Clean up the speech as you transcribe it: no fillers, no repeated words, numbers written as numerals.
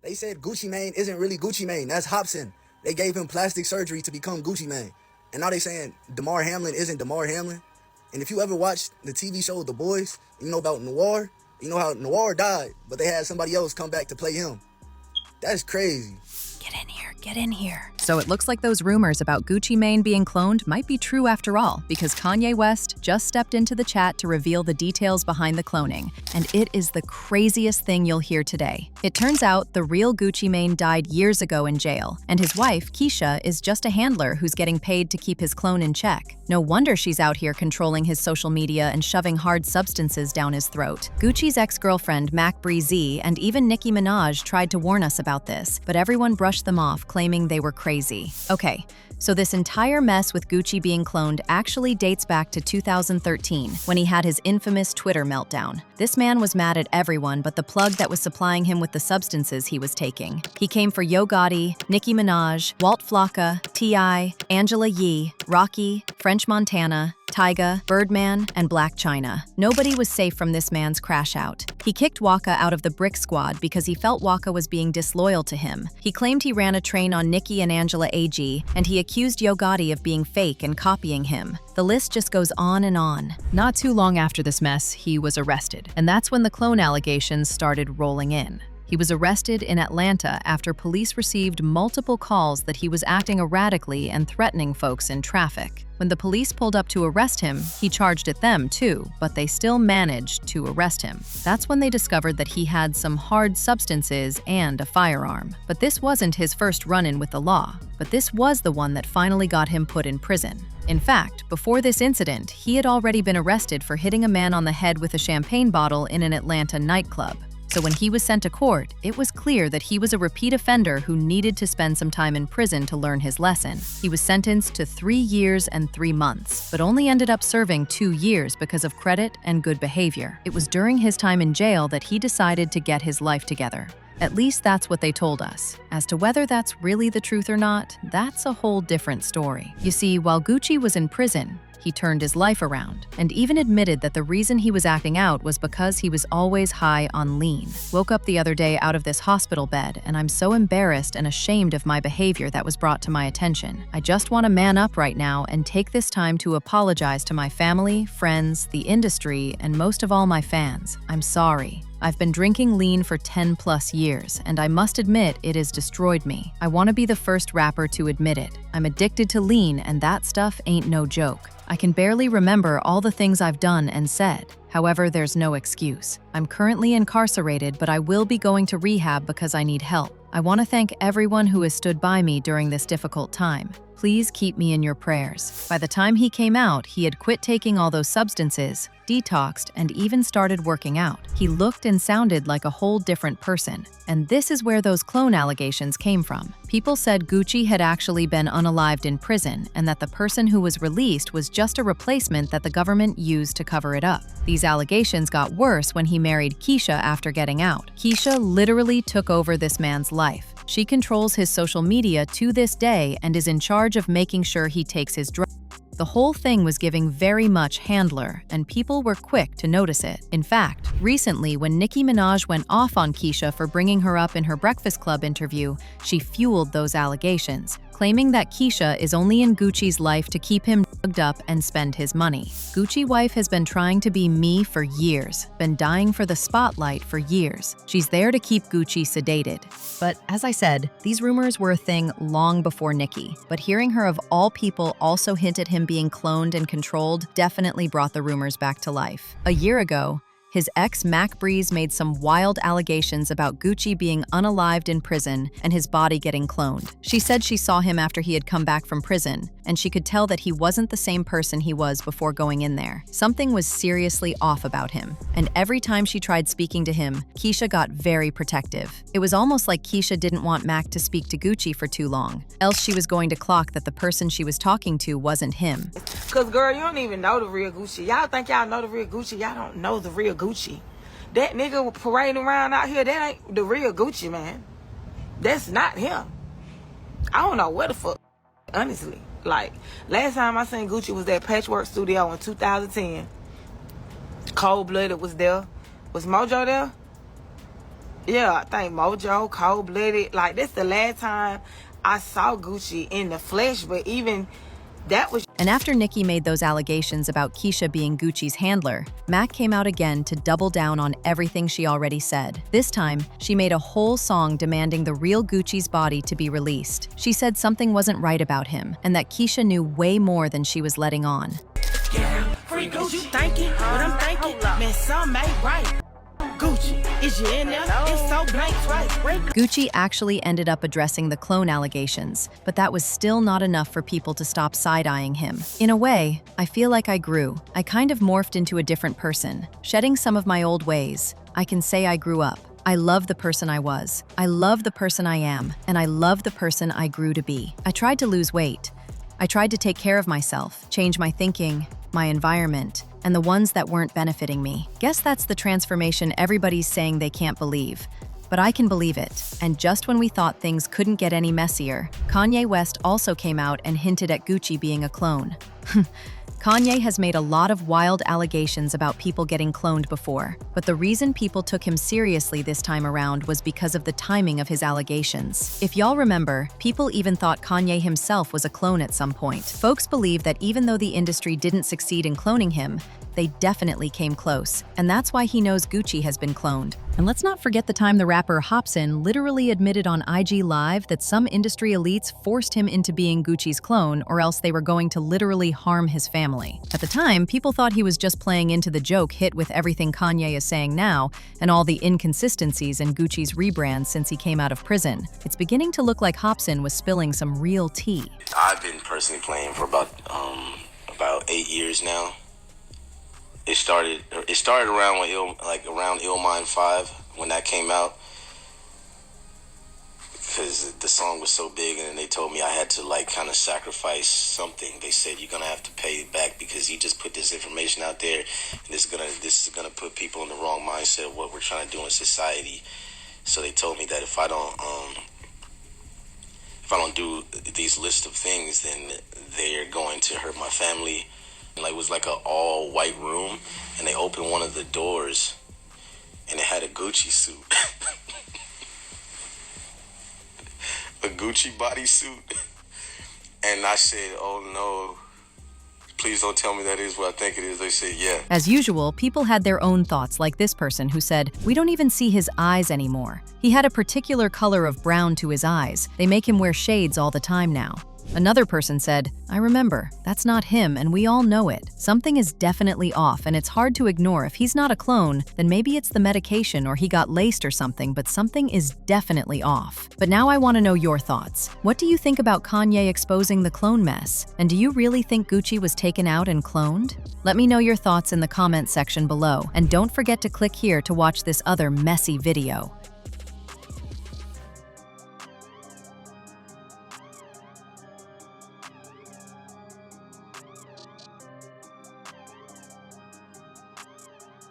They said Gucci Mane isn't really Gucci Mane. That's Hobson. They gave him plastic surgery to become Gucci Mane. And now they saying Damar Hamlin isn't Damar Hamlin. And if you ever watched the TV show The Boys, you know about Noir. You know how Noir died, but they had somebody else come back to play him. That's crazy. Get in here, get in here. So it looks like those rumors about Gucci Mane being cloned might be true after all, because Kanye West just stepped into the chat to reveal the details behind the cloning. And it is the craziest thing you'll hear today. It turns out the real Gucci Mane died years ago in jail, and his wife, Keyshia, is just a handler who's getting paid to keep his clone in check. No wonder she's out here controlling his social media and shoving hard substances down his throat. Gucci's ex-girlfriend, Mac Breezy, and even Nicki Minaj tried to warn us about this, but everyone brushed them off, claiming they were crazy. Okay, so this entire mess with Gucci being cloned actually dates back to 2013, when he had his infamous Twitter meltdown. This man was mad at everyone but the plug that was supplying him with the substances he was taking. He came for Yo Gotti, Nicki Minaj, Walt Flocka, T.I., Angela Yee, Rocky, French Montana, Tyga, Birdman, and Black China. Nobody was safe from this man's crash out. He kicked Waka out of the Brick Squad because he felt Waka was being disloyal to him. He claimed he ran a train on Nicki and Angela AG, and he accused Yo Gotti of being fake and copying him. The list just goes on and on. Not too long after this mess, he was arrested, and that's when the clone allegations started rolling in. He was arrested in Atlanta after police received multiple calls that he was acting erratically and threatening folks in traffic. When the police pulled up to arrest him, he charged at them too, but they still managed to arrest him. That's when they discovered that he had some hard substances and a firearm. But this wasn't his first run-in with the law, but this was the one that finally got him put in prison. In fact, before this incident, he had already been arrested for hitting a man on the head with a champagne bottle in an Atlanta nightclub. So when he was sent to court, it was clear that he was a repeat offender who needed to spend some time in prison to learn his lesson. He was sentenced to 3 years and 3 months, but only ended up serving 2 years because of credit and good behavior. It was during his time in jail that he decided to get his life together. At least that's what they told us. As to whether that's really the truth or not, that's a whole different story. You see, while Gucci was in prison, he turned his life around and even admitted that the reason he was acting out was because he was always high on lean. Woke up the other day out of this hospital bed, and I'm so embarrassed and ashamed of my behavior that was brought to my attention. I just want to man up right now and take this time to apologize to my family, friends, the industry, and most of all my fans. I'm sorry. I've been drinking lean for 10+ years, and I must admit it has destroyed me. I want to be the first rapper to admit it. I'm addicted to lean, and that stuff ain't no joke. I can barely remember all the things I've done and said. However, there's no excuse. I'm currently incarcerated, but I will be going to rehab because I need help. I want to thank everyone who has stood by me during this difficult time. Please keep me in your prayers. By the time he came out, he had quit taking all those substances, detoxed, and even started working out. He looked and sounded like a whole different person. And this is where those clone allegations came from. People said Gucci had actually been unalived in prison and that the person who was released was just a replacement that the government used to cover it up. These allegations got worse when he married Keyshia after getting out. Keyshia literally took over this man's life. She controls his social media to this day and is in charge of making sure he takes his drugs. The whole thing was giving very much handler, and people were quick to notice it. In fact, recently when Nicki Minaj went off on Keyshia for bringing her up in her Breakfast Club interview, she fueled those allegations, claiming that Keyshia is only in Gucci's life to keep him drugged up and spend his money. Gucci wife has been trying to be me for years, been dying for the spotlight for years. She's there to keep Gucci sedated. But as I said, these rumors were a thing long before Nicki, but hearing her of all people also hint at him being cloned and controlled definitely brought the rumors back to life. A year ago, his ex Mac Breeze made some wild allegations about Gucci being unalived in prison and his body getting cloned. She said she saw him after he had come back from prison, and she could tell that he wasn't the same person he was before going in there. Something was seriously off about him, and every time she tried speaking to him, Keyshia got very protective. It was almost like Keyshia didn't want Mac to speak to Gucci for too long, else she was going to clock that the person she was talking to wasn't him. Cause girl, you don't even know the real Gucci. Y'all think y'all know the real Gucci. Y'all don't know the real Gucci. That nigga parading around out here, that ain't the real Gucci, man. That's not him. I don't know what the fuck, honestly. Like, last time I seen Gucci was at Patchwork Studio in 2010. Cold Blooded was there. Was Mojo there? Yeah, I think Mojo, Cold Blooded. Like, that's the last time I saw Gucci in the flesh, but even that was. And after Nicki made those allegations about Keyshia being Gucci's handler, Mac came out again to double down on everything she already said. This time, she made a whole song demanding the real Gucci's body to be released. She said something wasn't right about him, and that Keyshia knew way more than she was letting on. Yeah, free Gucci, you thinking what I'm thinking? Man, some ain't right. Gucci, is you in there? It's so blank twice. Gucci actually ended up addressing the clone allegations, but that was still not enough for people to stop side-eyeing him. In a way, I feel like I grew. I kind of morphed into a different person, shedding some of my old ways. I can say I grew up. I love the person I was. I love the person I am, and I love the person I grew to be. I tried to lose weight. I tried to take care of myself, change my thinking, my environment, and the ones that weren't benefiting me. Guess that's the transformation everybody's saying they can't believe. But I can believe it. And just when we thought things couldn't get any messier, Kanye West also came out and hinted at Gucci being a clone. Kanye has made a lot of wild allegations about people getting cloned before, but the reason people took him seriously this time around was because of the timing of his allegations. If y'all remember, people even thought Kanye himself was a clone at some point. Folks believe that even though the industry didn't succeed in cloning him, they definitely came close, and that's why he knows Gucci has been cloned. And let's not forget the time the rapper Hopsin literally admitted on IG Live that some industry elites forced him into being Gucci's clone, or else they were going to literally harm his family. At the time, people thought he was just playing into the joke hit with everything Kanye is saying now and all the inconsistencies in Gucci's rebrand since he came out of prison. It's beginning to look like Hopsin was spilling some real tea. I've been personally playing for about 8 years now. It started around around Illmind 5 when that came out, because the song was so big, and then they told me I had to kind of sacrifice something. They said you're gonna have to pay it back because you just put this information out there, and this is gonna put people in the wrong mindset of what we're trying to do in society. So they told me that if I don't do these list of things, then they're going to hurt my family. It was like an all-white room, and they opened one of the doors, and it had a Gucci suit. A Gucci bodysuit. And I said, oh no, please don't tell me that is what I think it is. They said, yeah. As usual, people had their own thoughts, like this person who said, "We don't even see his eyes anymore. He had a particular color of brown to his eyes. They make him wear shades all the time now." Another person said, "I remember, that's not him and we all know it. Something is definitely off and it's hard to ignore. If he's not a clone, then maybe it's the medication or he got laced or something, but something is definitely off." But now I want to know your thoughts. What do you think about Kanye exposing the clone mess? And do you really think Gucci was taken out and cloned? Let me know your thoughts in the comment section below, and don't forget to click here to watch this other messy video.